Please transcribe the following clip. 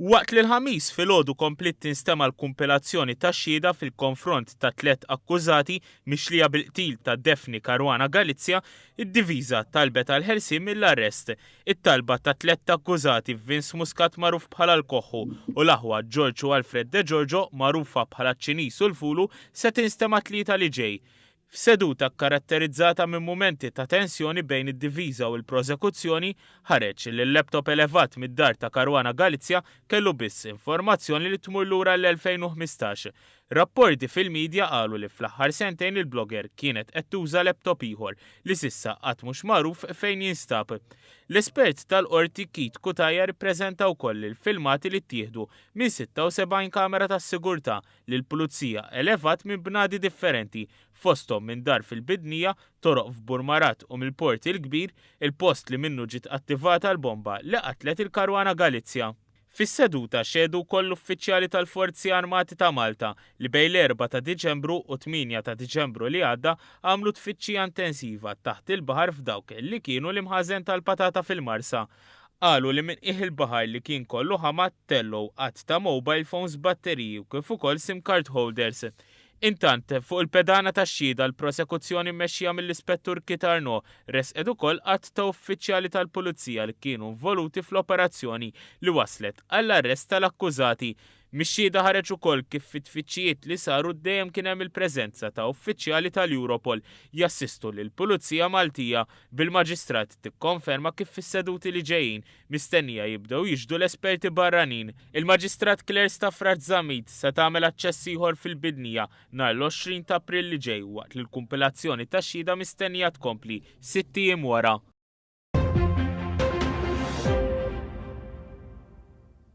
Waqt li l-ħamis filgħodu komplet tinstema' l-kumpilazzjoni tax-xhieda fil-konfront ta' 3 akkużati mixlija bil-qtil ta' Daphne Caruana Galizia, id-diviża talbet għal ħelsien mill-arrest. It-talba ta' 3 akkużati Vince Muscat magħruf bħala l-Koħħu u l-aħwa George u Alfred De Giorgio magħrufa bħala ċ-Ċiniż u l-Fulu se tinstema' tlieta li ġej. F'seduta karatterizzata minn mumenti ta' tensjoni bejn id-diviża u l-prosekuzzjoni ħareġ li l-laptop elevat mid-dar ta' Caruana Galizia kellu biss informazzjoni li tmur lura l-2015. Rapporti fil-medja qalu li fl-aħħar sentejn il-blogger kienet qed tuża laptop ieħor li s'issa qatt mhux magħruf fejn jinstab. L-espert tal-qorti Keith Kutaja rippreżenta wkoll il-filmati li ttieħdu minn 76 kamera tas-sigurtà li l-pulizija elevat minn bnadi differenti fosthom minn dar fil-Bidnija, toroq f'Burmarat u mill-Port il-Kbir, il-post li minnu ġiet attivata l-bomba li qatlet il-Caruana Galizia. Fis-seduta xedu wkoll uffiċjali tal-Forzi Armati ta' Malta li bejn l-4 ta' Diċembru u 8 ta' Diċembru li għadda għamlu tfittxija intensiva taħt il-baħar f'dawk li kienu l-imħażen tal-patata fil-Marsa. Qalu li minn il-baħar li kien kollu ħamat tellow qatt ta' mobile phones, batteriji u kif ukoll SIM card holders. Intant, fuq il-pedana tax-xhieda l-prosekuzzjoni mmexxija mill-Ispettur Kitarno resqed ukoll qatt ta' uffiċjali tal-Pulizija li kienu involuti fl-operazzjoni li waslet għall-arrest tal-akkużati. Mix-xhieda ħareġ ukoll kif fit-tfittxijiet li saru dejjem kien hemm il-preżenza ta' uffiċjali tal-Europol jassistu lill-Pulizija Maltija bil-Maġistrat tikkonferma kif fis-seduti li ġejjin mistennija jibdew jiġdu l-esperti barranin. Il-Maġistrat Claire Stafford Zamit se tagħmel aċċess ieħor fil-Bidnija nhar l-20 ta' April li ġej waqt li l-kumpilazzjoni tax-xhieda mistennija tkompli 6 ijiem wara.